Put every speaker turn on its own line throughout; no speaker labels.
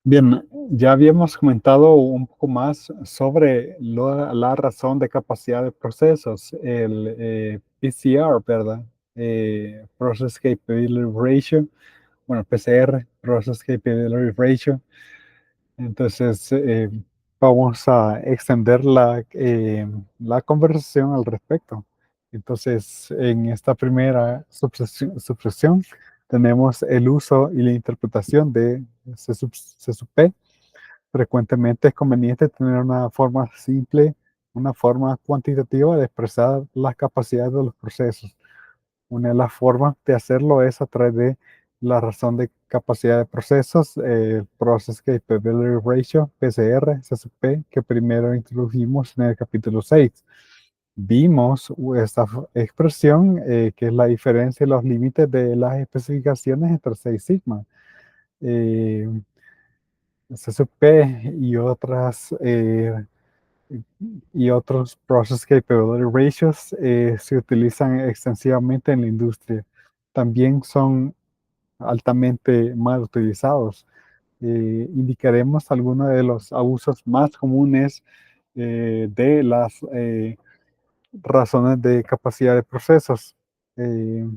Bien, ya habíamos comentado un poco más sobre la razón de capacidad de procesos, el PCR, ¿verdad? Process Capability Ratio, bueno, PCR, Process Capability Ratio. Entonces, vamos a extender la conversación al respecto. Entonces, en esta primera subsección tenemos el uso y la interpretación de CSUP. Frecuentemente es conveniente tener una forma simple, una forma cuantitativa de expresar las capacidades de los procesos. Una de las formas de hacerlo es a través de la razón de capacidad de procesos, Process Capability Ratio, PCR, CCP, que primero introdujimos en el capítulo 6. Vimos esta expresión, que es la diferencia y los límites de las especificaciones entre 6 sigma. Eh, CCP y otros Process Capability Ratios se utilizan extensivamente en la industria. También son altamente mal utilizados. Indicaremos algunos de los abusos más comunes de las razones de capacidad de procesos. Eh,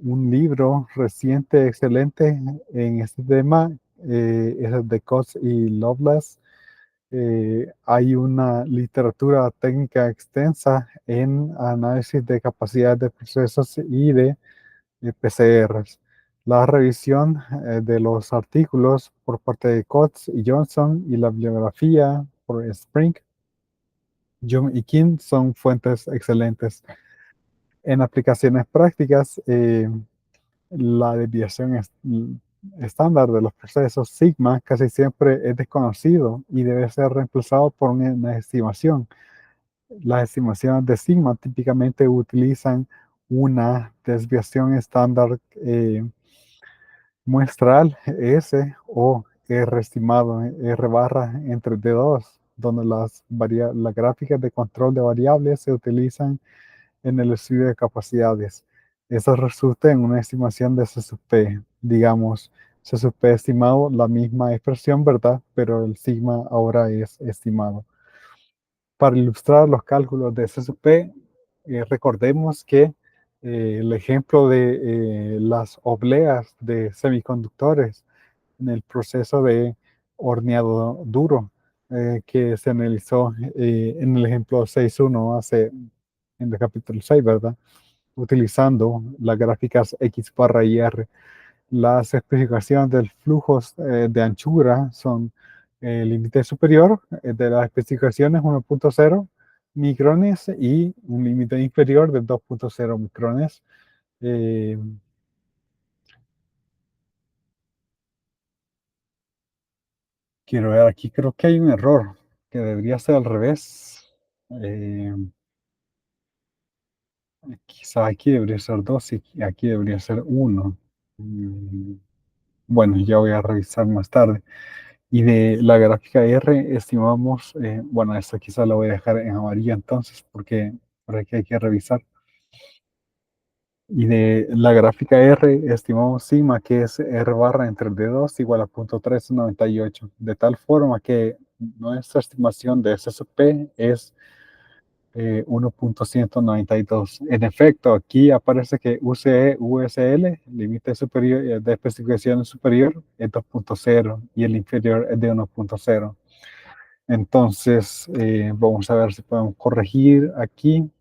un libro reciente, excelente en este tema, es el de Coates y Loveless. Hay una literatura técnica extensa en análisis de capacidad de procesos y de PCRs. La revisión de los artículos por parte de Coates y Johnson y la bibliografía por Spring, Jung y Kim son fuentes excelentes. En aplicaciones prácticas, la desviación estándar de los procesos sigma casi siempre es desconocido y debe ser reemplazado por una estimación. Las estimaciones de sigma típicamente utilizan una desviación estándar muestral S o R estimado, R barra entre D2, donde las gráficas de control de variables se utilizan en el estudio de capacidades. Eso resulta en una estimación de C sub P. Digamos, C sub P estimado, la misma expresión, ¿verdad? Pero el sigma ahora es estimado. Para ilustrar los cálculos de C sub P, recordemos que el ejemplo de las obleas de semiconductores en el proceso de horneado duro, que se analizó en el ejemplo 6.1 en el capítulo 6, ¿verdad? Utilizando las gráficas X barra y R. Las especificaciones del flujo de anchura son el límite superior de las especificaciones 1.0 micrones y un límite inferior de 2.0 micrones. Eh, quiero ver aquí, creo que hay un error que debería ser al revés. Eh, quizá aquí debería ser 2 y aquí debería ser 1. Bueno, ya voy a revisar más tarde. Y de la gráfica R estimamos, bueno, esta quizá la voy a dejar en amarillo entonces, porque por aquí hay que revisar. Y de la gráfica R estimamos sigma, que es R barra entre D2 igual a 0.398, de tal forma que nuestra estimación de S sub P es 1.192. En efecto, aquí aparece que UCE, USL, límite superior de especificación superior, es 2.0 y el inferior es de 1.0. Entonces, vamos a ver si podemos corregir aquí.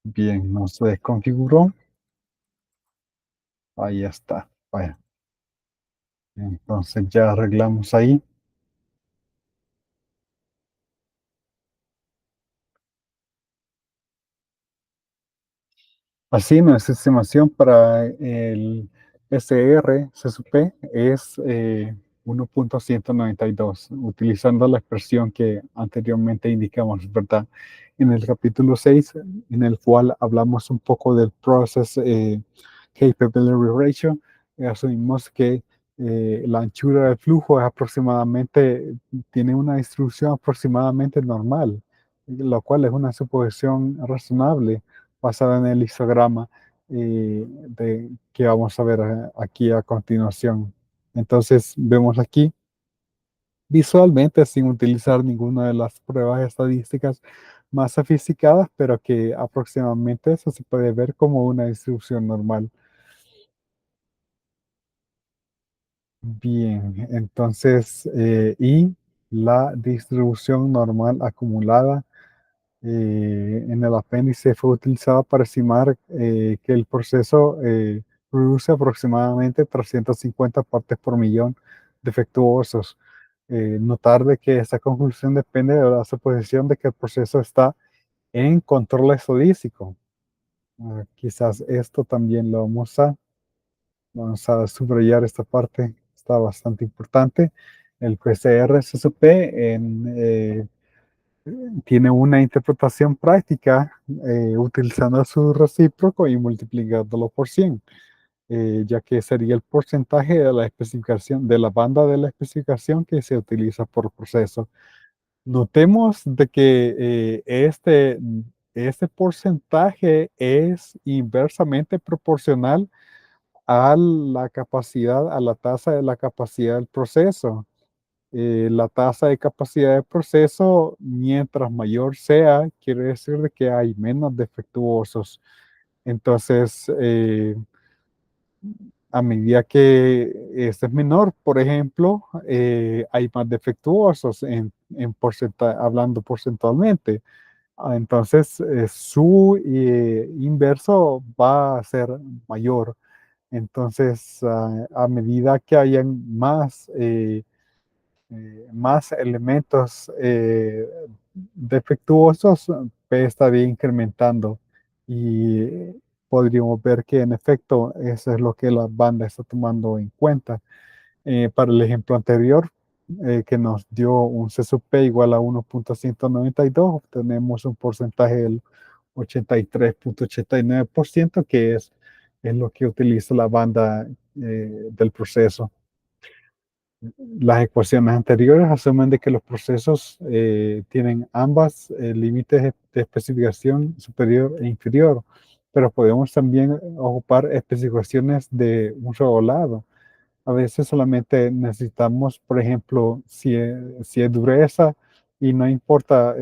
Bien, no se desconfiguró. Ahí está. Bueno, entonces ya arreglamos ahí. Así, nuestra estimación para el SR CSP es 1.192, utilizando la expresión que anteriormente indicamos, ¿verdad? En el capítulo 6, en el cual hablamos un poco del Process Capability Ratio, asumimos que la anchura del flujo es aproximadamente, tiene una distribución aproximadamente normal, lo cual es una suposición razonable basada en el histograma. que vamos a ver aquí a continuación. Entonces, vemos aquí visualmente, sin utilizar ninguna de las pruebas estadísticas más sofisticadas, pero que aproximadamente eso se puede ver como una distribución normal. Bien, entonces, y la distribución normal acumulada en el apéndice fue utilizada para estimar que el proceso produce aproximadamente 350 partes por millón defectuosos. Notar de que esta conclusión depende de la suposición de que el proceso está en control estadístico. Quizás esto también lo vamos a subrayar esta parte, está bastante importante. El PCR-SSP tiene una interpretación práctica utilizando su recíproco y multiplicándolo por 100, ya que sería el porcentaje de la especificación, de la banda de la especificación que se utiliza por proceso. Notemos de que este porcentaje es inversamente proporcional a la capacidad, a la tasa de la capacidad del proceso. La tasa de capacidad de proceso, mientras mayor sea, quiere decir de que hay menos defectuosos. Entonces, a medida que este es menor, por ejemplo, hay más defectuosos hablando porcentualmente. Entonces, su inverso va a ser mayor. Entonces, a medida que hayan más elementos defectuosos, P estaría incrementando y podríamos ver que en efecto eso es lo que la banda está tomando en cuenta. Para el ejemplo anterior, que nos dio un CSUP igual a 1.192, obtenemos un porcentaje del 83.89%, que es lo que utiliza la banda del proceso. Las ecuaciones anteriores asumen de que los procesos tienen ambas límites de especificación superior e inferior, pero podemos también ocupar especificaciones de un solo lado. A veces solamente necesitamos, por ejemplo, si es dureza y no importa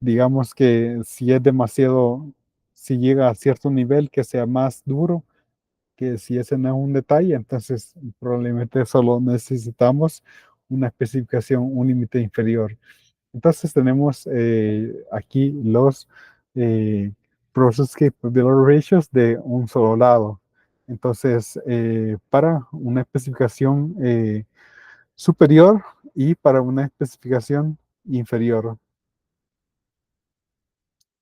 digamos que si es demasiado, si llega a cierto nivel que sea más duro, que si ese no es un detalle, entonces probablemente solo necesitamos una especificación, un límite inferior. Entonces tenemos aquí los eh, process capability ratios de un solo lado. Entonces, para una especificación superior y para una especificación inferior.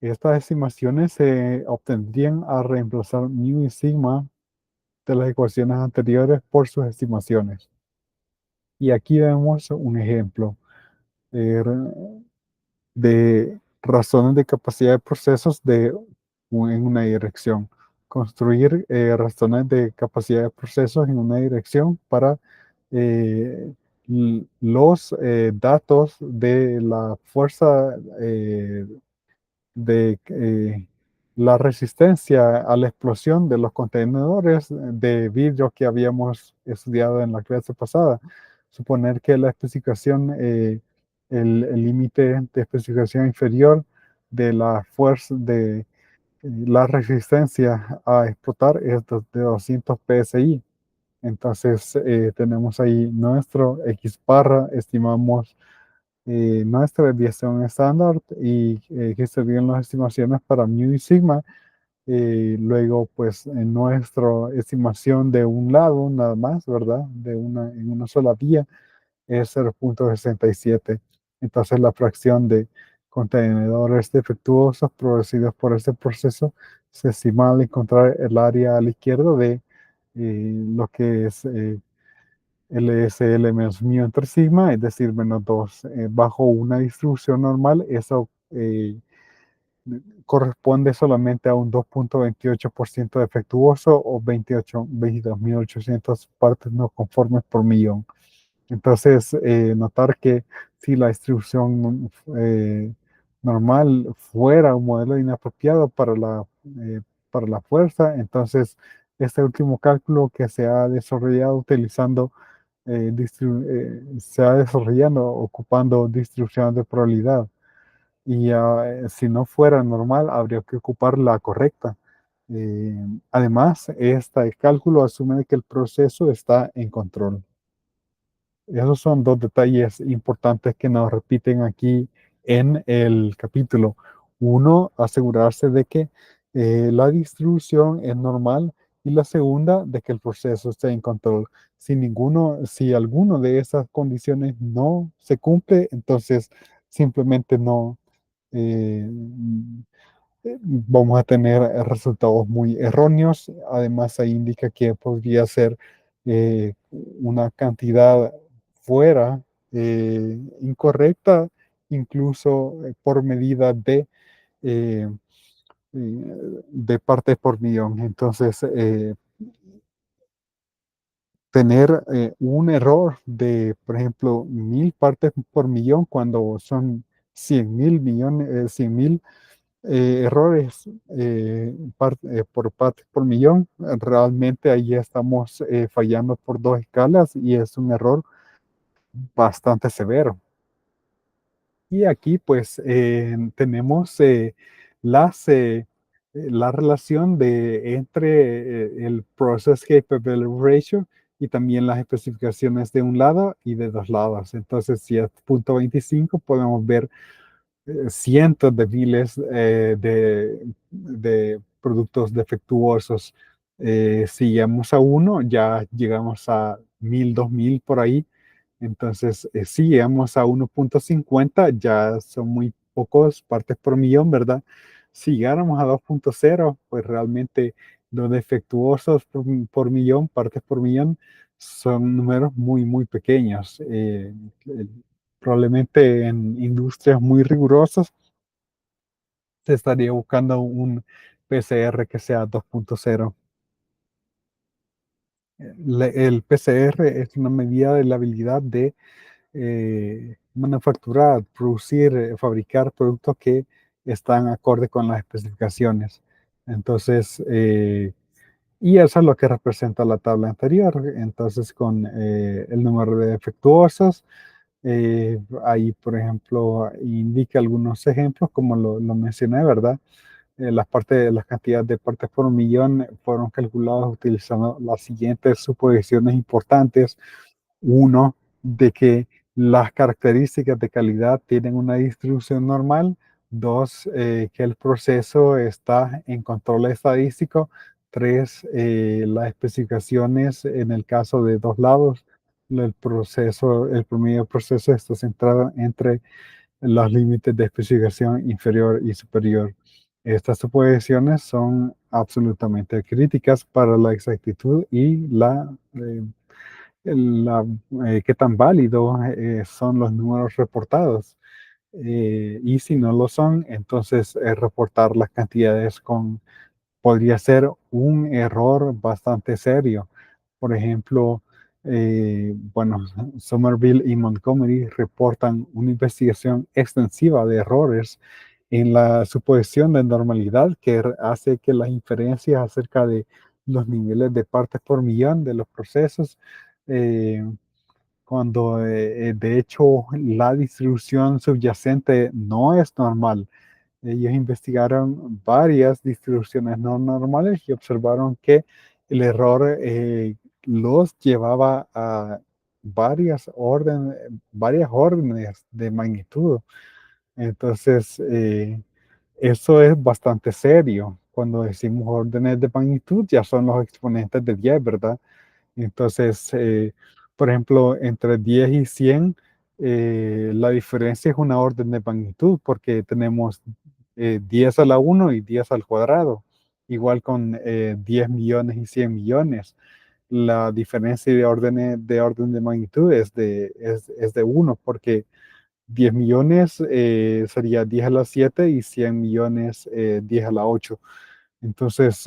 Estas estimaciones se obtendrían a reemplazar mu y sigma de las ecuaciones anteriores por sus estimaciones. Y aquí vemos un ejemplo eh, de razones de capacidad de procesos en una dirección. Construir razones de capacidad de procesos en una dirección para eh, los datos de la fuerza de la resistencia a la explosión de los contenedores de vidrio que habíamos estudiado en la clase pasada. Suponer que la especificación, el límite de especificación inferior de la fuerza de la resistencia a explotar es de 200 psi. Entonces tenemos ahí nuestro X barra, estimamos nuestra desviación estándar y que serían las estimaciones para mu y sigma. Luego, pues en nuestra estimación de un lado nada más, ¿verdad? En una sola vía es 0.67. Entonces la fracción de contenedores defectuosos producidos por este proceso se estima al encontrar el área a la izquierda de lo que es LSL menos mu entre sigma, es decir, menos 2. Bajo una distribución normal, eso corresponde solamente a un 2.28% defectuoso o 22.800 partes no conformes por millón. Entonces, notar que si la distribución normal fuera un modelo inapropiado para la fuerza, entonces este último cálculo que se ha desarrollado utilizando, se ha desarrollado ocupando distribución de probabilidad. Y si no fuera normal, habría que ocupar la correcta. Eh, Además, este cálculo asume que el proceso está en control. Esos son dos detalles importantes que nos repiten aquí en el capítulo. Uno, asegurarse de que la distribución es normal y la segunda, de que el proceso esté en control. Si alguno de esas condiciones no se cumple, entonces simplemente no, eh, vamos a tener resultados muy erróneos. Además, ahí indica que podría ser una cantidad fuera incorrecta, incluso por medida eh, de partes por millón. Entonces, tener un error de, por ejemplo, 1000 partes por millón cuando son 100.000 millones, 100.000 errores por parte por millón, realmente ahí estamos fallando por dos escalas y es un error bastante severo. Y aquí pues tenemos la relación el Process Capability Ratio y también las especificaciones de un lado y de dos lados. Entonces, si es 0.25, podemos ver cientos de miles de productos defectuosos. Si llegamos a uno, ya llegamos a 1000, 2000 por ahí. Entonces, si llegamos a 1.50, ya son muy pocos partes por millón, ¿verdad? Si llegáramos a 2.0, pues realmente los defectuosos por millón, partes por millón, son números muy, muy pequeños. Probablemente en industrias muy rigurosas se estaría buscando un PCR que sea 2.0. El PCR es una medida de la habilidad de manufacturar, producir, fabricar productos que están acorde con las especificaciones. Entonces, y eso es lo que representa la tabla anterior. Entonces, con el número de defectuosos, ahí, por ejemplo, indica algunos ejemplos, como lo mencioné, ¿verdad? Las cantidades de partes por millón fueron calculadas utilizando las siguientes suposiciones importantes. Uno, de que las características de calidad tienen una distribución normal. Dos, que el proceso está en control estadístico. Tres, las especificaciones en el caso de dos lados. El promedio del proceso está centrado entre los límites de especificación inferior y superior. Estas suposiciones son absolutamente críticas para la exactitud y la, qué tan válidos son los números reportados. Y si no lo son, entonces reportar las cantidades podría ser un error bastante serio. Por ejemplo, bueno, Somerville y Montgomery reportan una investigación extensiva de errores en la suposición de normalidad que hace que las inferencias acerca de los niveles de partes por millón de los procesos, eh, cuando de hecho la distribución subyacente no es normal. Ellos investigaron varias distribuciones no normales y observaron que el error los llevaba a varias órdenes de magnitud. Entonces, eso es bastante serio. Cuando decimos órdenes de magnitud, ya son los exponentes de 10, ¿verdad? Entonces, por ejemplo, entre 10 y 100, la diferencia es una orden de magnitud porque tenemos 10 a la 1 y 10 al cuadrado, igual con 10 millones y 100 millones. La diferencia de orden de magnitud es de 1 porque 10 millones sería 10 a la 7 y 100 millones 10 a la 8. Entonces,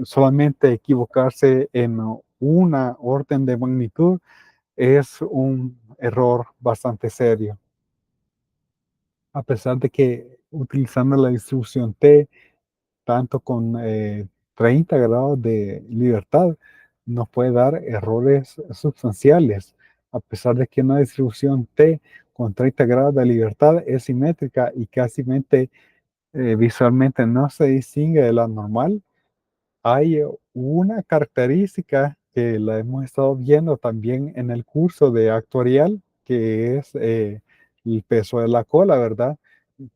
solamente equivocarse en una orden de magnitud es un error bastante serio. A pesar de que utilizando la distribución T, tanto con 30 grados de libertad, nos puede dar errores sustanciales, a pesar de que una distribución T con 30 grados de libertad es simétrica y casi visualmente no se distingue de la normal. Hay una característica que la hemos estado viendo también en el curso de actuarial, que es el peso de la cola, ¿verdad?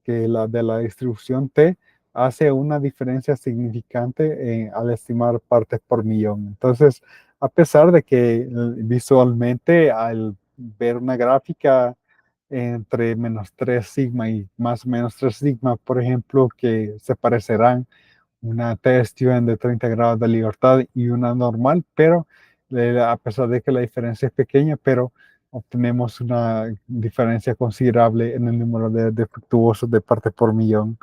Que la de la distribución T hace una diferencia significante al estimar partes por millón. Entonces, a pesar de que visualmente al ver una gráfica entre menos 3 sigma y más o menos 3 sigma, por ejemplo, que se parecerán una test tune de 30 grados de libertad y una normal, pero a pesar de que la diferencia es pequeña, pero obtenemos una diferencia considerable en el número de defectuosos de partes por millón.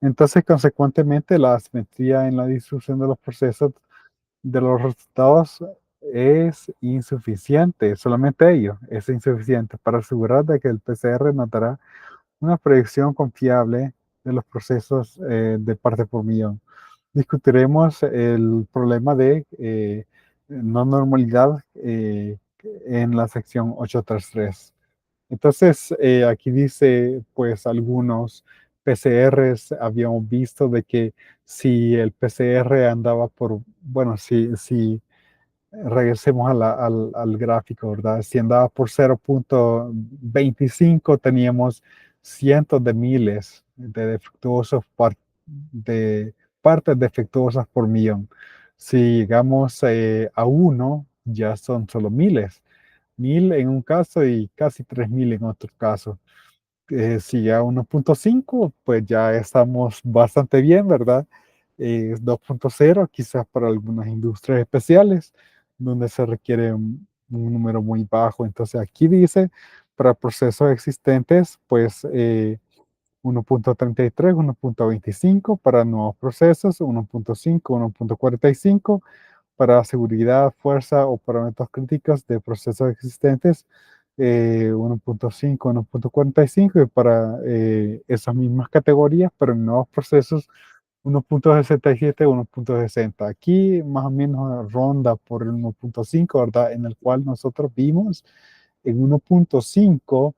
Entonces, consecuentemente, la asimetría en la distribución de los procesos de los resultados es insuficiente, solamente ello es insuficiente para asegurar de que el PCR nos dará una predicción confiable de los procesos de parte por millón. Discutiremos el problema de no normalidad en la sección 833. Entonces, aquí dice, pues algunos PCRs habíamos visto de que si el PCR andaba por, bueno, si regresemos al gráfico, ¿verdad? Si andaba por 0.25, teníamos cientos de miles de de partes defectuosas por millón. Si llegamos a uno, ya son solo miles. 1000 en un caso y casi 3000 en otro caso. Si ya 1.5, pues ya estamos bastante bien, ¿verdad? 2.0, quizás para algunas industrias especiales, donde se requiere un número muy bajo. Entonces aquí dice, para procesos existentes, pues 1.33, 1.25, para nuevos procesos, 1.5, 1.45, para seguridad, fuerza o parámetros críticos de procesos existentes, 1.5, 1.45, y para esas mismas categorías, pero en nuevos procesos, 1.67, 1.60. Aquí más o menos ronda por el 1.5, ¿verdad? En el cual nosotros vimos en 1.5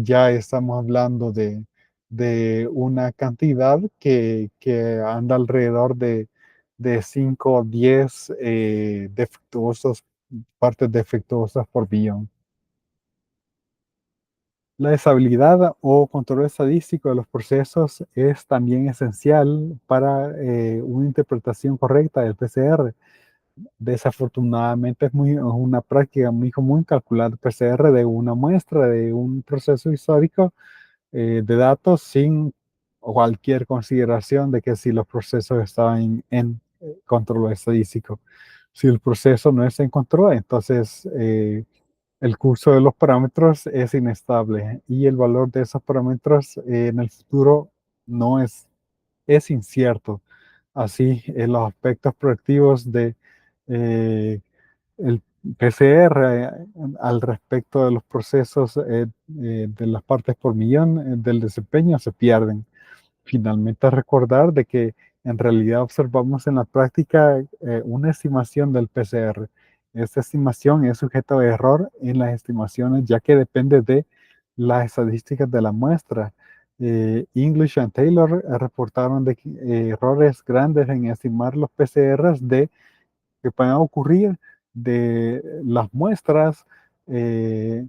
ya estamos hablando de una cantidad que anda alrededor de 5 o 10 partes defectuosas por billón. La estabilidad o control estadístico de los procesos es también esencial para una interpretación correcta del PCR. Desafortunadamente es una práctica muy común calcular PCR de una muestra de un proceso histórico de datos sin cualquier consideración de que si los procesos estaban en control estadístico. Si el proceso no está en control, entonces el curso de los parámetros es inestable y el valor de esos parámetros en el futuro no es incierto. Así, en los aspectos proactivos de eh, el PCR al respecto de los procesos de las partes por millón del desempeño se pierden. Finalmente, recordar de que en realidad observamos en la práctica una estimación del PCR. Esta estimación es sujeto de error en las estimaciones, ya que depende de las estadísticas de la muestra. English and Taylor reportaron errores grandes en estimar los PCRs que pueden ocurrir de las muestras, de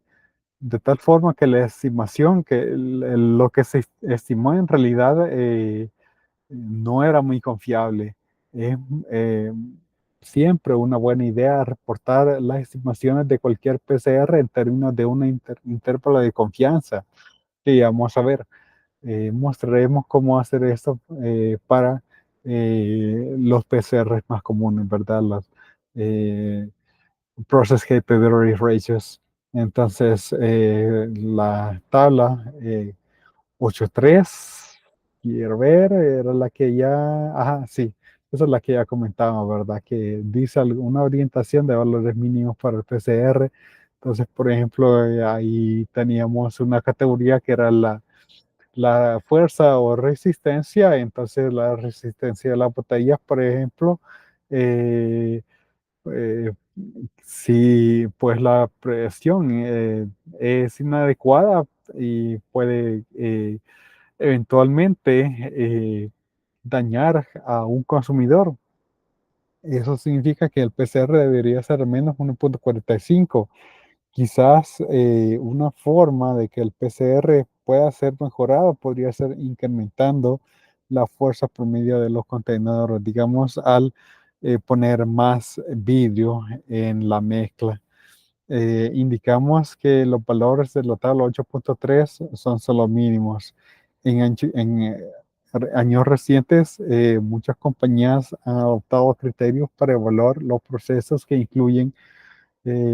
tal forma que la estimación, lo que se estimó en realidad no era muy confiable. Es eh, siempre una buena idea reportar las estimaciones de cualquier PCR en términos de una intervalo de confianza, que vamos a ver. Mostraremos cómo hacer esto para los PCR más comunes, ¿verdad? Los Process Capability Ratios. Entonces, la tabla 8.3, quiero ver, era la que ya, ajá, sí, esa es la que ya comentaba, ¿verdad? Que dice una orientación de valores mínimos para el PCR. Entonces, por ejemplo, ahí teníamos una categoría que era la la fuerza o resistencia, entonces la resistencia de las botellas, por ejemplo, eh, eh, si pues la presión es inadecuada y puede eventualmente dañar a un consumidor. Eso significa que el PCR debería ser menos 1,45. Quizás una forma de que el PCR pueda ser mejorado podría ser incrementando la fuerza promedio de los contenedores, digamos, al poner más vidrio en la mezcla. Indicamos que los valores de la tabla 8,3 son solo mínimos. En años recientes, muchas compañías han adoptado criterios para evaluar los procesos que incluyen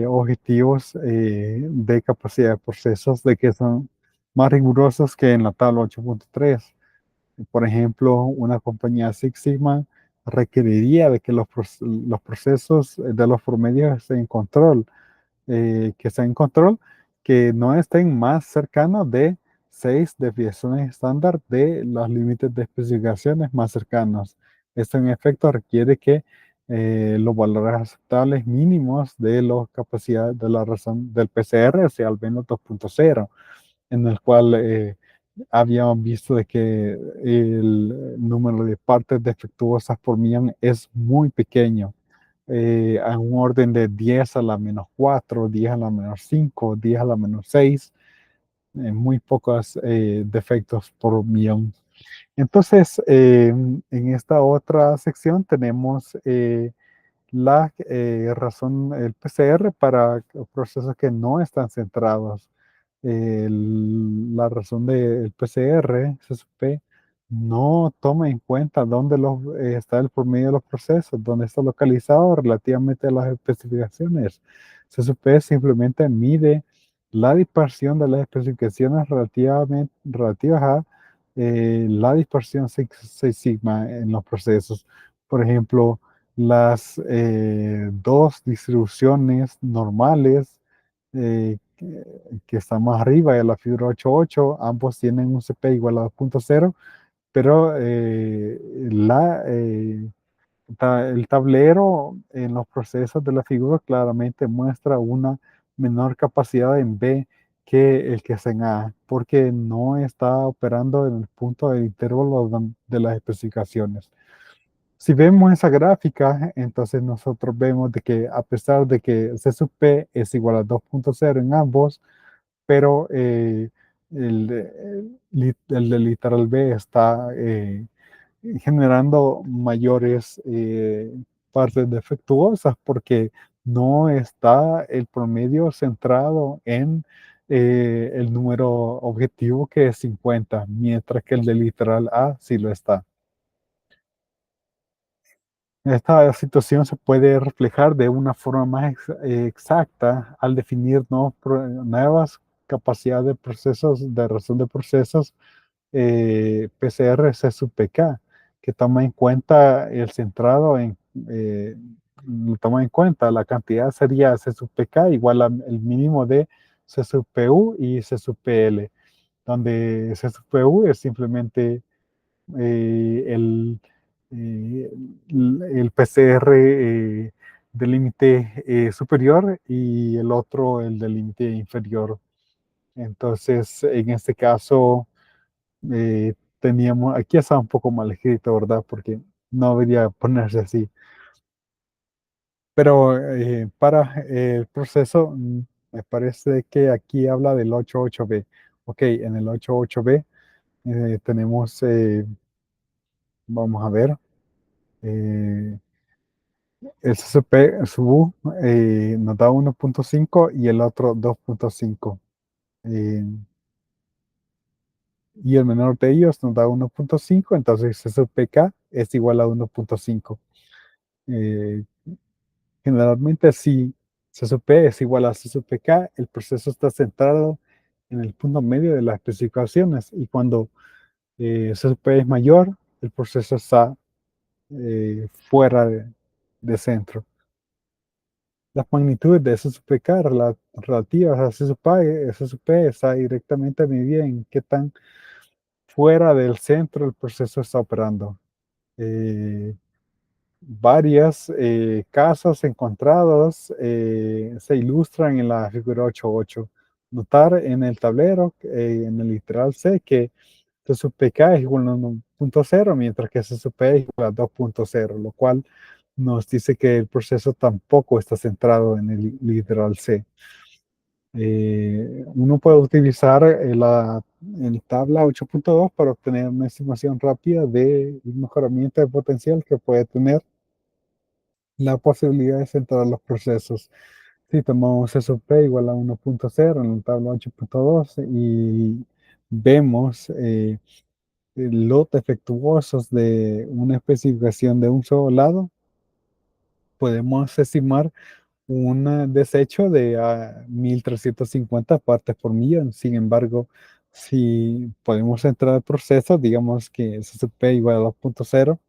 objetivos de capacidad de procesos de que son más rigurosos que en la tabla 8,3. Por ejemplo, una compañía Six Sigma requeriría de que los procesos de los promedios estén en control, que estén en control, que no estén más cercanos de 6 desviaciones estándar de los límites de especificaciones más cercanos. Esto en efecto requiere que los valores aceptables mínimos de la capacidad de la razón del PCR sea al menos 2,0, en el cual habíamos visto de que el número de partes defectuosas por millón es muy pequeño, a un orden de 10 a la menos 4, 10 a la menos 5, 10 a la menos 6, muy pocos defectos por millón. Entonces, en esta otra sección tenemos la razón, el PCR para procesos que no están centrados. La razón del PCR, CSP, no toma en cuenta dónde está el promedio de los procesos, dónde está localizado relativamente a las especificaciones. CSP simplemente mide la dispersión de las especificaciones relativas a la dispersión Six Sigma en los procesos. Por ejemplo, las dos distribuciones normales que están más arriba de la figura 8.8, ambos tienen un CP igual a 2,0, pero el tablero en los procesos de la figura claramente muestra una menor capacidad en B que el que es en A, porque no está operando en el punto del intervalo de las especificaciones. Si vemos esa gráfica, entonces nosotros vemos de que a pesar de que C sub P es igual a 2,0 en ambos, pero el de literal B está generando mayores partes defectuosas porque no está el promedio centrado en el número objetivo que es 50, mientras que el de literal A sí lo está. Esta situación se puede reflejar de una forma más exacta al definir nuevas capacidades de procesos, de razón de procesos, PCR C sub PK, que toma en cuenta el centrado toma en cuenta la cantidad sería C sub PK igual al mínimo de C sub PU y C sub PL, donde C sub PU es simplemente eh, el PCR del límite superior y el otro el del límite inferior. Entonces, en este caso, teníamos, aquí está un poco mal escrito, ¿verdad? Porque no debería ponerse así. Pero para el proceso, me parece que aquí habla del 8.8b. Ok, en el 8.8b tenemos, vamos a ver, eh, el CCP SUBU nos da 1,5 y el otro 2,5. Eh, y el menor de ellos nos da 1,5, entonces CCPK es igual a 1,5. Eh, Generalmente, si CCP es igual a CCPK, el proceso está centrado en el punto medio de las especificaciones y cuando CCP es mayor, el proceso está fuera de centro. Las magnitudes de SSPK relativas a SSP está directamente medida en qué tan fuera del centro el proceso está operando. Eh, Varias casos encontrados se ilustran en la figura 8.8. Notar en el tablero, en el literal C, que C sub pk es igual a 1.0, mientras que C sub p es igual a 2.0, lo cual nos dice que el proceso tampoco está centrado en el literal C. Uno puede utilizar el tabla 8.2 para obtener una estimación rápida del mejoramiento de potencial que puede tener la posibilidad de centrar los procesos. Si tomamos eso P igual a 1.0 en la tabla 8.2 y vemos los defectuosos de una especificación de un solo lado, podemos estimar un desecho de 1350 partes por millón. Sin embargo, si podemos centrar el proceso, digamos que SSP igual a 2.0,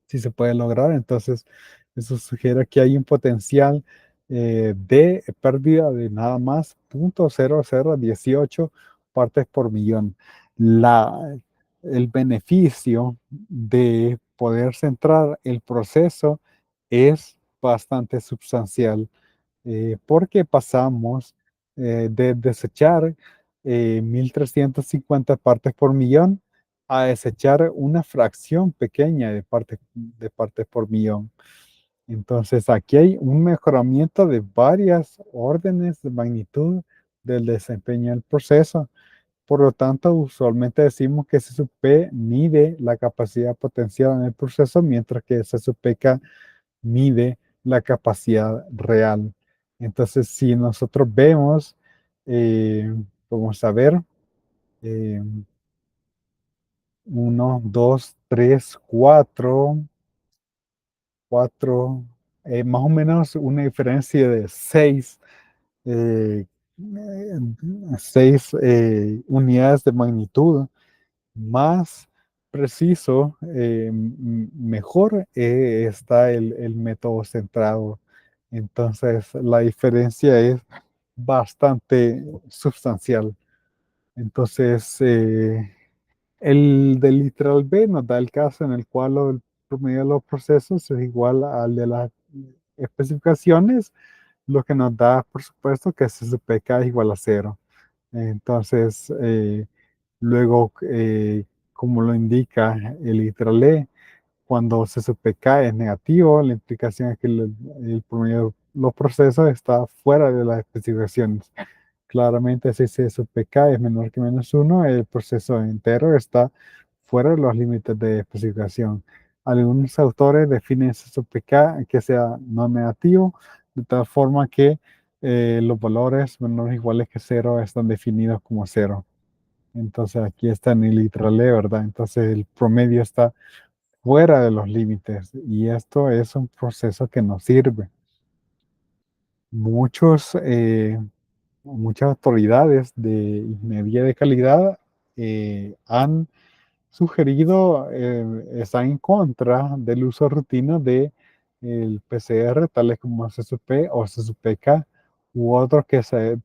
si se puede lograr, entonces eso sugiere que hay un potencial de pérdida de nada más 0.0018 partes por millón. El beneficio de poder centrar el proceso es bastante sustancial, porque pasamos de desechar 1350 partes por millón a desechar una fracción pequeña de partes por millón. Entonces, aquí hay un mejoramiento de varias órdenes de magnitud del desempeño del proceso. Por lo tanto, usualmente decimos que S sub P mide la capacidad potencial en el proceso, mientras que S sub PK mide la capacidad real. Entonces, si nosotros vemos, vamos a ver, eh, 1, 2, 3, 4, 4, más o menos una diferencia de 6, eh, 6 unidades de magnitud. Más preciso, mejor está el método centrado. Entonces, la diferencia es bastante sustancial. Entonces, el del literal B nos da el caso en el cual el promedio de los procesos es igual al de las especificaciones, lo que nos da, por supuesto, que SSPK es igual a cero. Entonces, luego, como lo indica el literal E, cuando SSPK es negativo, la implicación es que el promedio de los procesos está fuera de las especificaciones. Claramente, si C sub pk es menor que -1, el proceso entero está fuera de los límites de especificación. Algunos autores definen C sub pk que sea no negativo, de tal forma que los valores menores o iguales que cero están definidos como cero. Entonces aquí está en el literal E, ¿verdad? Entonces el promedio está fuera de los límites y esto es un proceso que nos sirve. Muchos muchas autoridades de ingeniería de calidad han sugerido, están en contra del uso rutino de el PCR, tales como CSP o CSPK, u otros que se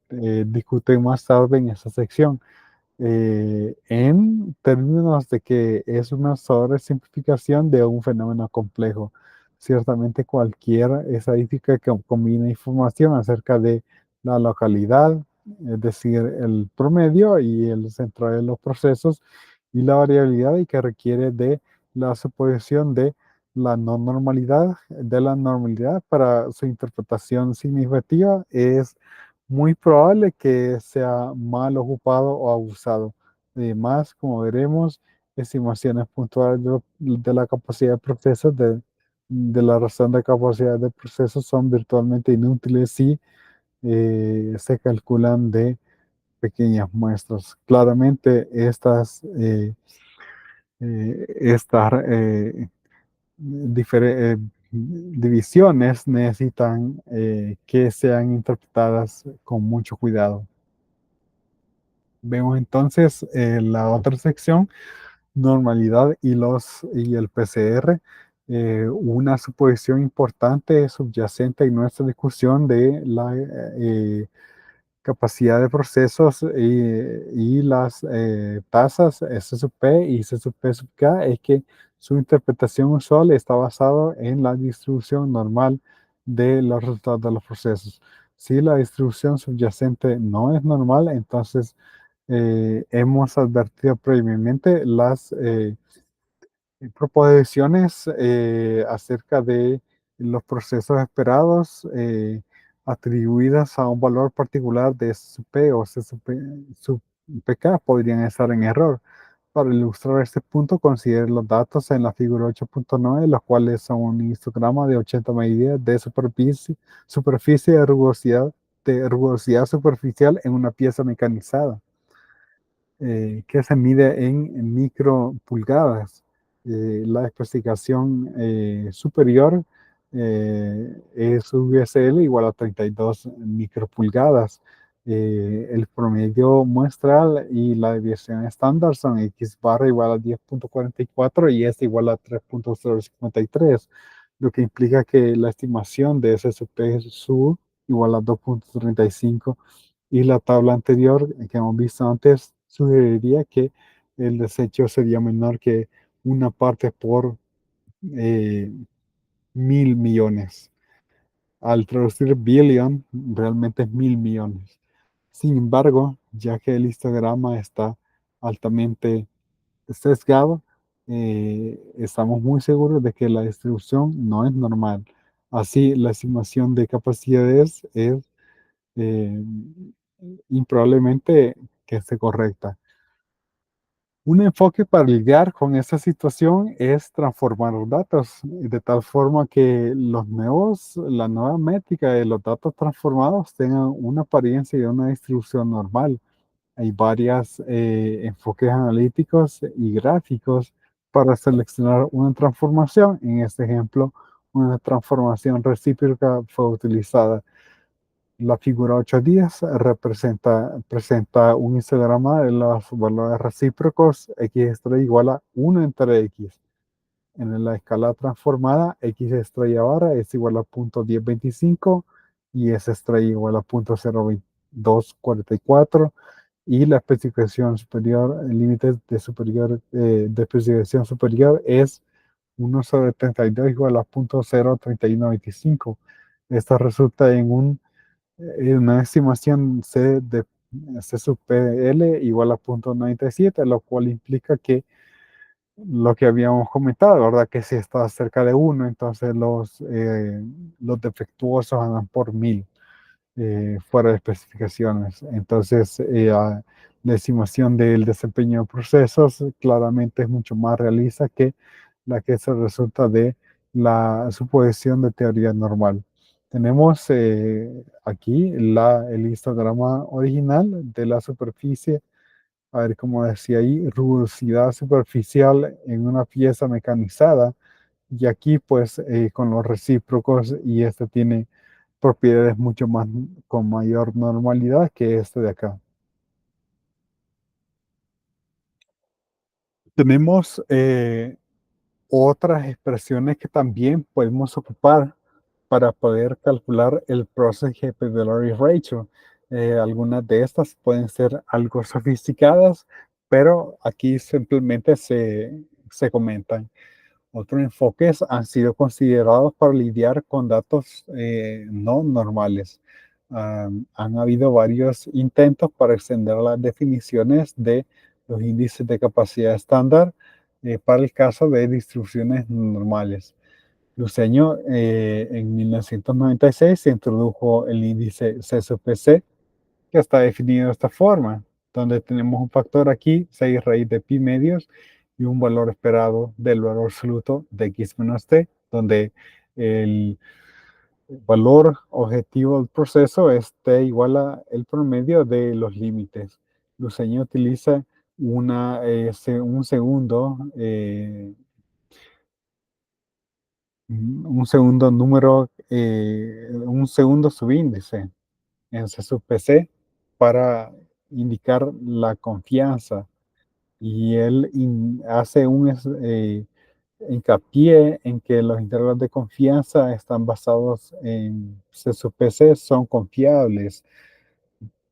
discuten más tarde en esta sección, en términos de que es una sobresimplificación de un fenómeno complejo. Ciertamente cualquier estadística que combina información acerca de la localidad, es decir, el promedio y el central de los procesos y la variabilidad y que requiere de la suposición de la no normalidad, de la normalidad para su interpretación significativa es muy probable que sea mal ocupado o abusado. Además, como veremos, estimaciones puntuales de la capacidad de procesos, de la razón de capacidad de procesos son virtualmente inútiles si se calculan de pequeñas muestras. Claramente, estas divisiones necesitan que sean interpretadas con mucho cuidado. Vemos entonces la otra sección, normalidad y el PCR. Una suposición importante subyacente en nuestra discusión de capacidad de procesos y las tasas SSP y SSP sub K es que su interpretación usual está basada en la distribución normal de los resultados de los procesos. Si la distribución subyacente no es normal, entonces hemos advertido previamente las proposiciones acerca de los procesos esperados atribuidas a un valor particular de SSP o CSP, sub PK podrían estar en error. Para ilustrar este punto, considere los datos en la figura 8.9, los cuales son un histograma de 80 medidas de superficie de rugosidad superficial en una pieza mecanizada que se mide en micropulgadas. La especificación superior es VSL igual a 32 micropulgadas. El promedio muestral y la desviación estándar son X barra igual a 10.44 y S igual a 3.053, lo que implica que la estimación de SSP sub igual a 2.35 y la tabla anterior que hemos visto antes sugeriría que el desecho sería menor que una parte por 1.000 millones. Al traducir billion, realmente es 1.000 millones. Sin embargo, ya que el histograma está altamente sesgado, estamos muy seguros de que la distribución no es normal. Así, la estimación de capacidades es eh, improbablemente que esté correcta. Un enfoque para lidiar con esta situación es transformar los datos de tal forma que la nueva métrica de los datos transformados tengan una apariencia y una distribución normal. Hay varios enfoques analíticos y gráficos para seleccionar una transformación. En este ejemplo, una transformación recíproca fue utilizada. La figura 810 presenta un histograma de los valores recíprocos x estrella igual a 1 entre x. En la escala transformada, x estrella barra es igual a 0.1025 y s estrella igual a 0.0244 y la especificación superior, el límite de especificación superior es 1 sobre 32 igual a 0.03125. Esto resulta en una estimación C sub PL igual a 0.97, lo cual implica que lo que habíamos comentado, ¿verdad? Que si está cerca de 1, entonces los defectuosos andan por 1.000 fuera de especificaciones. Entonces, la estimación del desempeño de procesos claramente es mucho más realista que la que se resulta de la suposición de teoría normal. Tenemos aquí el histograma original de la superficie. A ver, como decía ahí, rugosidad superficial en una pieza mecanizada. Y aquí, pues, con los recíprocos, y este tiene propiedades mucho más con mayor normalidad que este de acá. Tenemos otras expresiones que también podemos ocupar para poder calcular el Process Capability Ratio. Algunas de estas pueden ser algo sofisticadas, pero aquí simplemente se comentan. Otros enfoques han sido considerados para lidiar con datos no normales. Han habido varios intentos para extender las definiciones de los índices de capacidad estándar para el caso de distribuciones normales. Luceño, en 1996 se introdujo el índice CSPC, que está definido de esta forma, donde tenemos un factor aquí, 6 raíz de pi medios, y un valor esperado del valor absoluto de x menos t, donde el valor objetivo del proceso es t igual a el promedio de los límites. Luceño utiliza un segundo número, un segundo subíndice en C sub PC para indicar la confianza y él hace un hincapié en que los intervalos de confianza están basados en C sub PC, son confiables.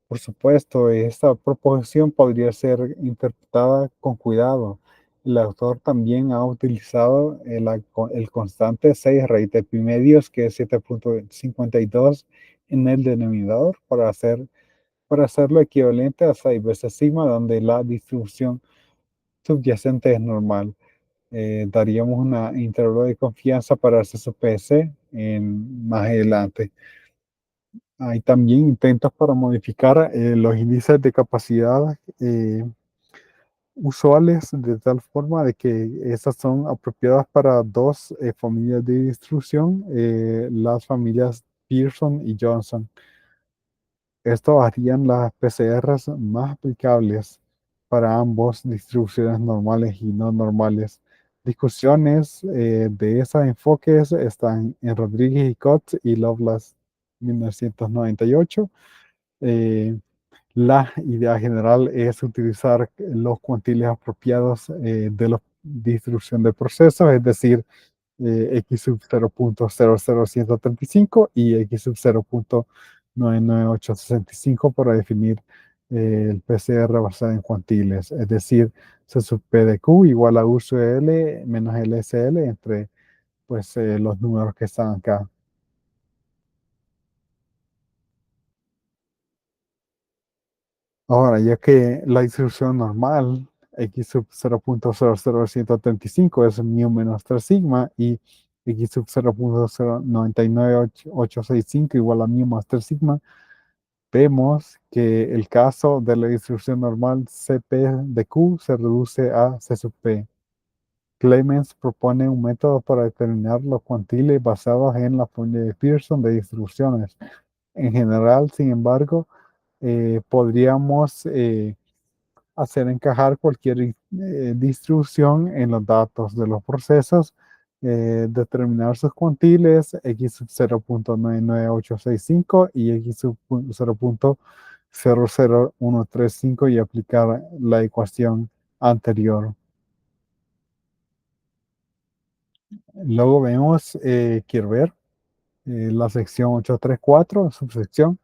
Por supuesto, esta proposición podría ser interpretada con cuidado. El autor también ha utilizado el constante 6 raíz de pi medios, que es 7,52 en el denominador, para hacerlo equivalente a 6 veces sigma, donde la distribución subyacente es normal. Daríamos una intervalo de confianza para C sub PS más adelante. Hay también intentos para modificar los índices de capacidad usuales de tal forma de que estas son apropiadas para dos familias de distribución, las familias Pearson y Johnson. Esto harían las PCRs más aplicables para ambos distribuciones normales y no normales. Discusiones de esos enfoques están en Rodríguez y Cox y Lovelace 1998. Eh, la idea general es utilizar los cuantiles apropiados de la distribución de procesos, es decir, x sub 0,00135 y x sub 0,998665 para definir el PCR basado en cuantiles, es decir, C sub P de Q igual a U sub L menos LSL entre pues, los números que están acá. Ahora, ya que la distribución normal x sub 0,00135 es mu menos 3 sigma y x sub 0,099865 igual a mu más 3 sigma, vemos que el caso de la distribución normal CP de Q se reduce a C sub P. Clemens propone un método para determinar los cuantiles basados en la familia de Pearson de distribuciones. En general, sin embargo, podríamos hacer encajar cualquier distribución en los datos de los procesos, determinar sus cuantiles x sub 0,99865 y x sub 0,00135 y aplicar la ecuación anterior. Luego vemos, quiero ver, la sección 834, subsección,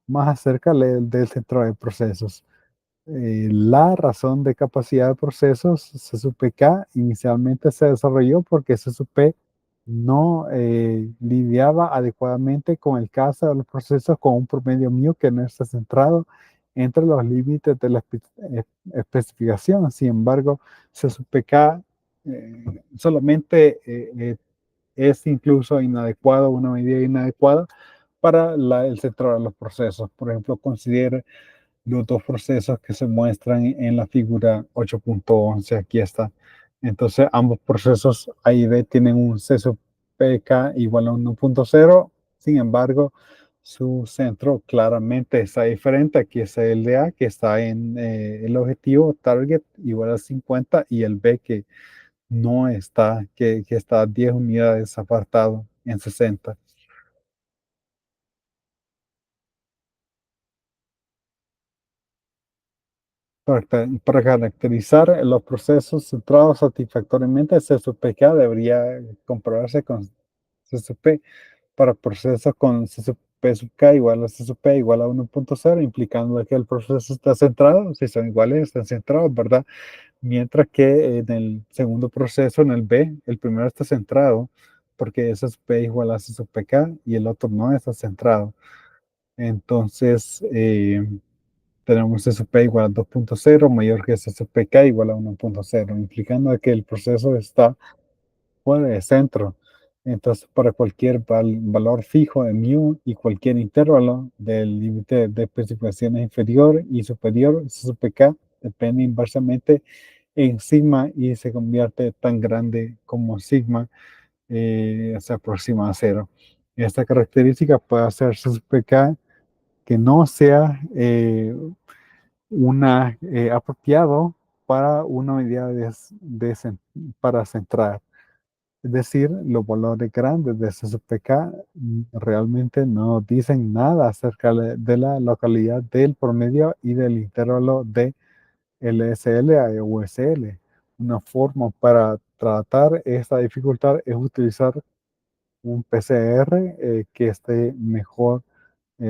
más acerca del centro de procesos. La razón de capacidad de procesos, CSUPK, inicialmente se desarrolló porque CSUP no lidiaba adecuadamente con el caso de los procesos con un promedio mu que no está centrado entre los límites de la especificación. Sin embargo, CSUPK solamente es incluso inadecuado, una medida inadecuada para el centro de los procesos. Por ejemplo, considere los dos procesos que se muestran en la figura 8,11. Aquí está. Entonces, ambos procesos A y B tienen un C sub PK igual a 1,0. Sin embargo, su centro claramente está diferente. Aquí es el de A, que está en el objetivo target igual a 50, y el B que no está, que está a 10 unidades apartado en 60. Para caracterizar los procesos centrados satisfactoriamente, CSP-K debería comprobarse con CSP. Para procesos con CSP sub K igual a CSP igual a 1,0, implicando que el proceso está centrado. Si son iguales, están centrados, ¿verdad? Mientras que en el segundo proceso, en el B, el primero está centrado porque CSP igual a CSP-K y el otro no está centrado. Entonces, tenemos SP igual a 2,0 mayor que SPK igual a 1,0, implicando que el proceso está fuera de centro. Entonces, para cualquier valor fijo de mu y cualquier intervalo del límite de especificaciones inferior y superior, SPK depende inversamente en sigma y se convierte tan grande como sigma, se aproxima a cero. Esta característica puede hacer SPK que no sea apropiado para una medida para centrar. Es decir, los valores grandes de SSPK realmente no dicen nada acerca de la localidad del promedio y del intervalo de LSL a USL. Una forma para tratar esta dificultad es utilizar un PCR que esté mejor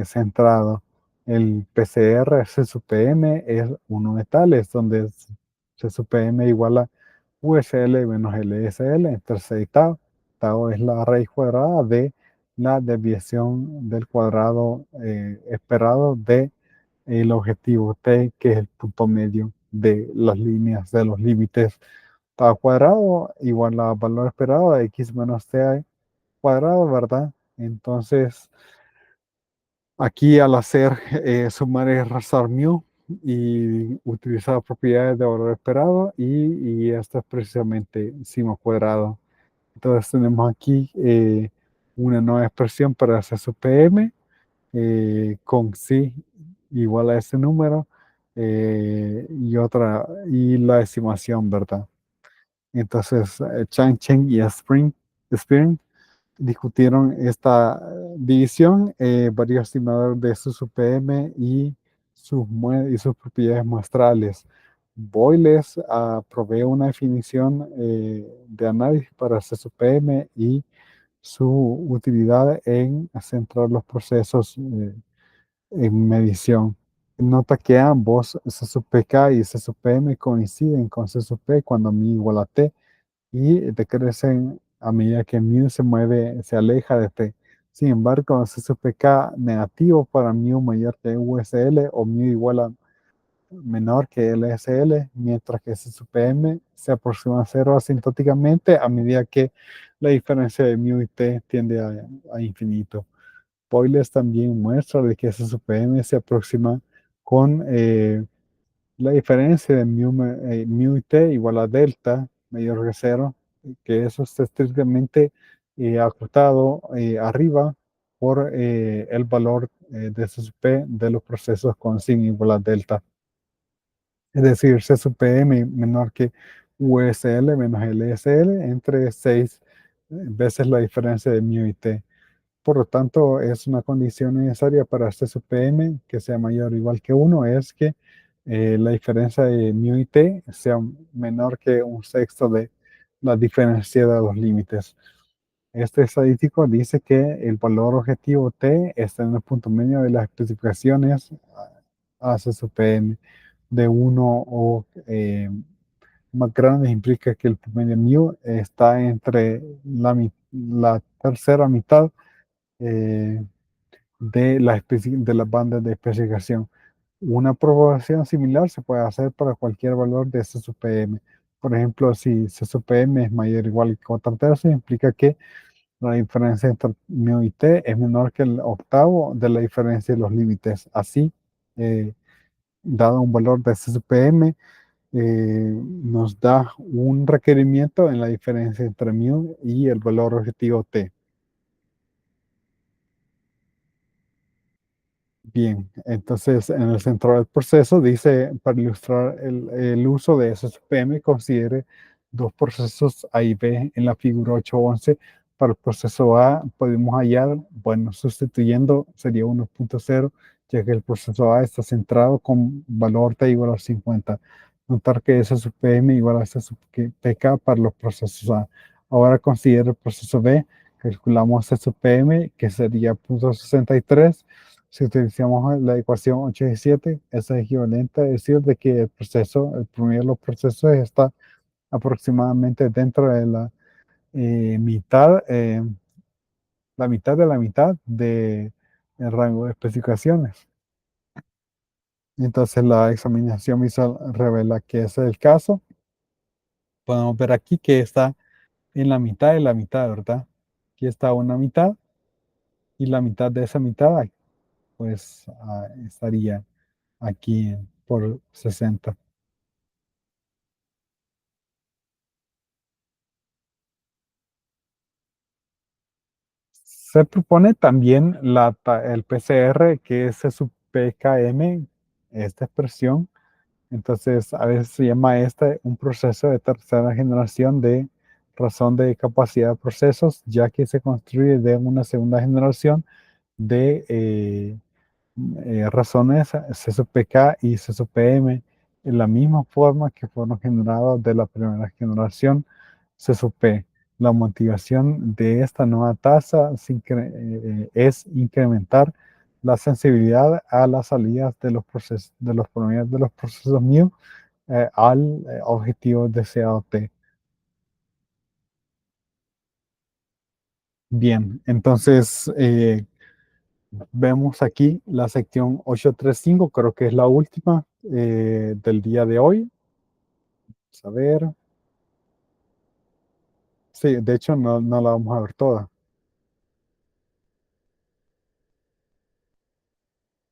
centrado. El PCR CSUPM es uno de tales, donde CSUPM igual a USL menos LSL, entonces tau. Tau es la raíz cuadrada de la desviación del cuadrado esperado de el objetivo T, que es el punto medio de las líneas de los límites. Tau cuadrado igual a valor esperado de x menos t cuadrado, ¿verdad? Entonces, aquí al hacer sumar y restar mu y utilizar propiedades de valor esperado y esto es precisamente sigma cuadrado. Entonces tenemos aquí una nueva expresión para hacer su PM con sí igual a ese número y otra y la estimación, ¿verdad? Entonces Chang Cheng y Spearing discutieron esta división, varios estimadores de sus UPM y sus propiedades muestrales. Boyles provee una definición de análisis para CSUPM y su utilidad en centrar los procesos en medición. Nota que ambos, CSUPK y CSUPM, coinciden con CSUP cuando mi igual a t y decrecen a medida que mu se mueve, se aleja de t. Sin embargo, CSPK negativo para mu mayor que USL o mu igual a menor que LSL, mientras que CSPM se aproxima a cero asintóticamente a medida que la diferencia de mu y t tiende a infinito. Poiles también muestra de que CSPM se aproxima con la diferencia de mu y t igual a delta mayor que cero, que eso está estrictamente acotado arriba por el valor de CSP de los procesos con sin igual a delta. Es decir, CSPM menor que USL menos LSL entre 6 veces la diferencia de mu y t. Por lo tanto, es una condición necesaria para este SUPM que sea mayor o igual que 1, es que la diferencia de mu y t sea menor que un sexto de la diferencia de los límites. Este estadístico dice que el valor objetivo t está en el punto medio de las especificaciones a SUPM de 1 o más grande implica que el promedio mu está entre la tercera mitad eh, de las bandas de especificación. Una propagación similar se puede hacer para cualquier valor de SSPM. Por ejemplo, si SSPM es mayor o igual que otra tercia, implica que la diferencia entre mu y t es menor que el octavo de la diferencia de los límites. Así, dado un valor de SSPM, nos da un requerimiento en la diferencia entre mu y el valor objetivo t. Bien, entonces en el centro del proceso dice, para ilustrar el uso de SSPM, considere dos procesos A y B en la figura 811. Para el proceso A podemos hallar, bueno, sustituyendo sería 1.0, ya que el proceso A está centrado con valor T igual a 50. Notar que SSPM igual a SSPK para los procesos A. Ahora considere el proceso B, calculamos SSPM, que sería 0.63. Si utilizamos la ecuación 8 y 7, eso es equivalente a decir de que el proceso, el promedio de los procesos está aproximadamente dentro de la mitad de la mitad del rango de especificaciones. Entonces la examinación visual revela que ese es el caso. Podemos ver aquí que está en la mitad de la mitad, ¿verdad? Aquí está una mitad y la mitad de esa mitad, pues estaría aquí por 60. Se propone también el PCR, que es su PKM, esta expresión. Entonces, a veces se llama este un proceso de tercera generación de razón de capacidad de procesos, ya que se construye de una segunda generación de razones CSPK y CSPM en la misma forma que fueron generadas de la primera generación CSP. La motivación de esta nueva tasa es incrementar la sensibilidad a las salidas de los procesos, de los promedios de los procesos míos al objetivo deseado T. Bien, entonces vemos aquí la sección 835, creo que es la última del día de hoy. Vamos a ver. Sí, de hecho no la vamos a ver toda.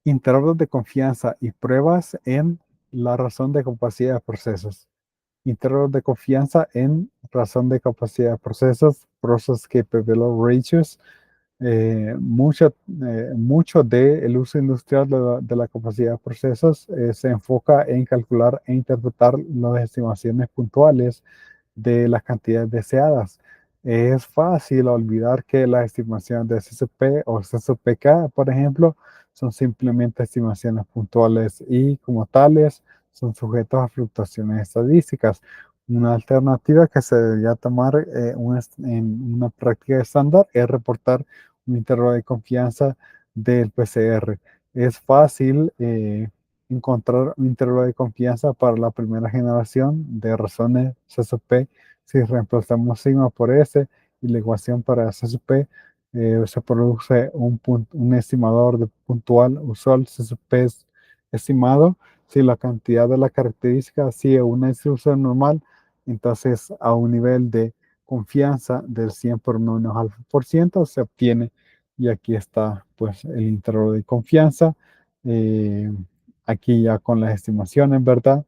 Intervalos de confianza y pruebas en la razón de capacidad de procesos. Intervalos de confianza en razón de capacidad de procesos, process capability ratios. Mucho del uso industrial de la capacidad de procesos se enfoca en calcular e interpretar las estimaciones puntuales de las cantidades deseadas. Es fácil olvidar que las estimaciones de SSP o SSPK, por ejemplo, son simplemente estimaciones puntuales y como tales son sujetos a fluctuaciones estadísticas. Una alternativa que se debería tomar en una práctica estándar es reportar un intervalo de confianza del PCR. Es fácil encontrar un intervalo de confianza para la primera generación de razones CSP si reemplazamos sigma por S y la ecuación para CSP se produce un estimador de puntual usual CSP es estimado. Si la cantidad de la característica sigue una distribución normal, entonces a un nivel de confianza del 100 por menos alfa por ciento se obtiene, y aquí está pues el intervalo de confianza, eh, aquí ya con las estimaciones, ¿verdad?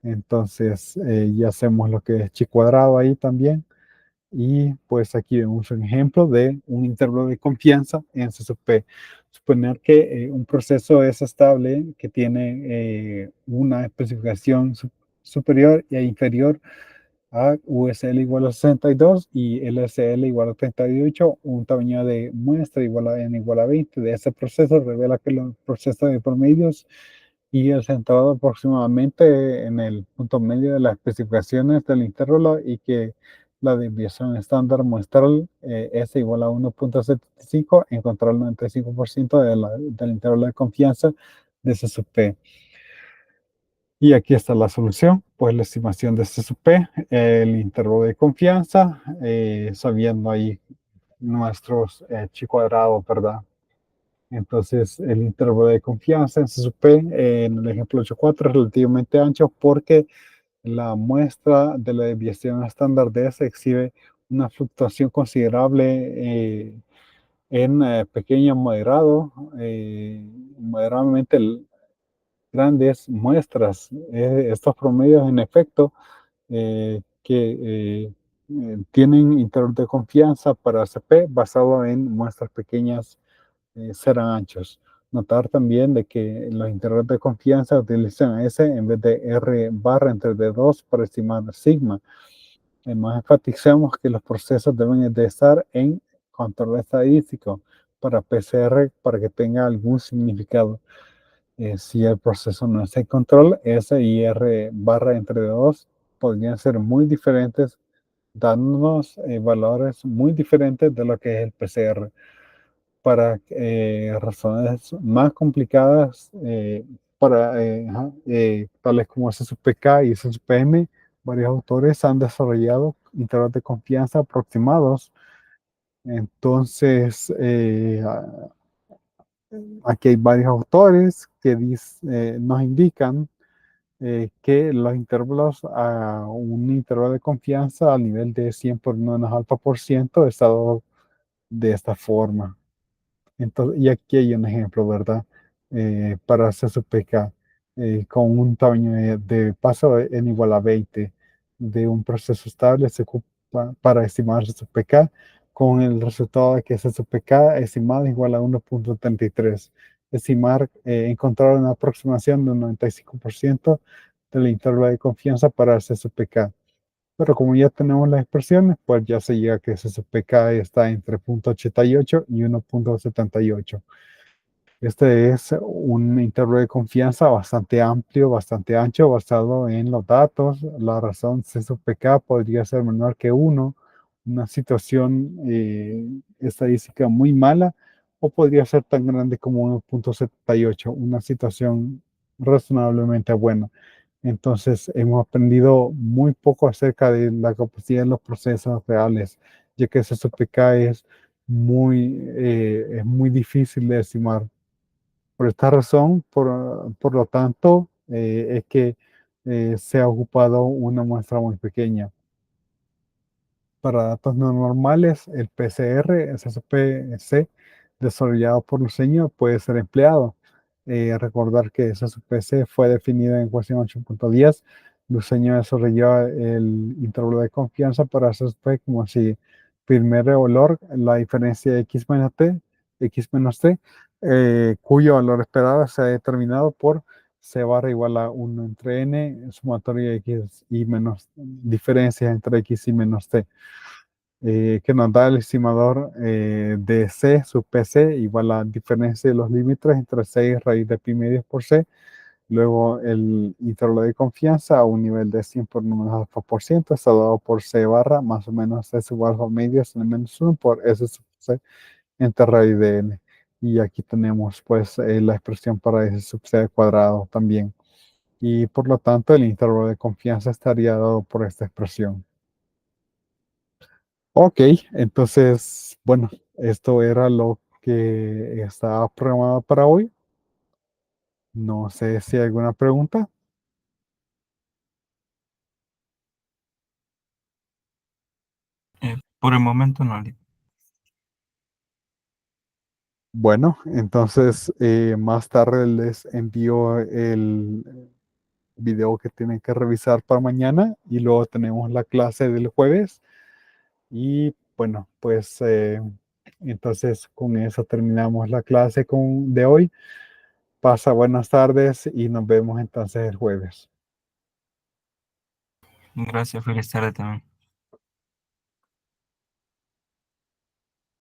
Entonces ya hacemos lo que es chi cuadrado ahí también, y pues aquí vemos un ejemplo de un intervalo de confianza en CSP. Suponer que un proceso es estable, que tiene una especificación superior e inferior a USL igual a 62 y LSL igual a 38, un tamaño de muestra igual a n igual a 20 de ese proceso revela que los procesos de promedios y el centrado aproximadamente en el punto medio de las especificaciones del intervalo y que la desviación estándar muestral es igual a 1.75, encontrar el 95% del intervalo de confianza de CSP. Y aquí está la solución, pues la estimación de CSP, el intervalo de confianza, sabiendo ahí nuestros chi cuadrado, ¿verdad? Entonces, el intervalo de confianza en CSP, en el ejemplo 8.4, es relativamente ancho porque la muestra de la desviación estándar de S exhibe una fluctuación considerable en pequeño moderado, moderadamente grandes muestras. Estos promedios, en efecto, que tienen intervalo de confianza para CP basado en muestras pequeñas serán anchos. Notar también de que los intervalos de confianza utilizan S en vez de R barra entre D2 para estimar sigma. Además, enfatizamos que los procesos deben de estar en control estadístico para PCR para que tenga algún significado. Si el proceso no está en control, S y R barra entre D2 podrían ser muy diferentes, dándonos valores muy diferentes de lo que es el PCR. Para razones más complicadas, tales como SSPK y SSPM, varios autores han desarrollado intervalos de confianza aproximados. Entonces, aquí hay varios autores que nos indican que los intervalos a un intervalo de confianza al nivel de 100 por menos alfa por ciento está dado de esta forma. Entonces, y aquí hay un ejemplo, ¿verdad? Para hacer su PK con un tamaño de paso en igual a 20 de un proceso estable se ocupa para estimar su PK con el resultado de que ese su PK estimado es igual a 1.33. Estimar, encontrar una aproximación de un 95% del intervalo de confianza para hacer su PK. Pero como ya tenemos las expresiones, pues ya se llega a que ese PK está entre 0.88 y 1.78. Este es un intervalo de confianza bastante amplio, bastante ancho, basado en los datos. La razón CSPK podría ser menor que 1, una situación estadística muy mala, o podría ser tan grande como 1.78, una situación razonablemente buena. Entonces, hemos aprendido muy poco acerca de la capacidad de los procesos reales, ya que ese SPK es muy difícil de estimar. Por esta razón, por lo tanto, es que se ha ocupado una muestra muy pequeña. Para datos no normales, el PCR, SSPC, desarrollado por Luceño, puede ser empleado. Recordar que SSPC fue definido en ecuación 8.10. Luceño desarrolló el intervalo de confianza para SSP como si primer valor, la diferencia de x menos t, cuyo valor esperado se ha determinado por c barra igual a 1 entre n, sumatoria de x y menos diferencias entre x y menos t, que nos da el estimador de C sub PC igual a la diferencia de los límites entre 6 raíz de pi medios por C, luego el intervalo de confianza a un nivel de 100 por número alfa por ciento está dado por C barra más o menos C sub alfa medios en el menos 1 por S sub C entre raíz de N. Y aquí tenemos pues la expresión para S sub C al cuadrado también. Y por lo tanto el intervalo de confianza estaría dado por esta expresión. Ok, entonces, bueno, esto era lo que estaba programado para hoy. No sé si hay alguna pregunta.
Por el momento no, Ali.
Bueno, entonces más tarde les envío el video que tienen que revisar para mañana y luego tenemos la clase del jueves. Y bueno, pues entonces con eso terminamos la clase de hoy. Pasa buenas tardes y nos vemos entonces el jueves.
Gracias, feliz tarde también.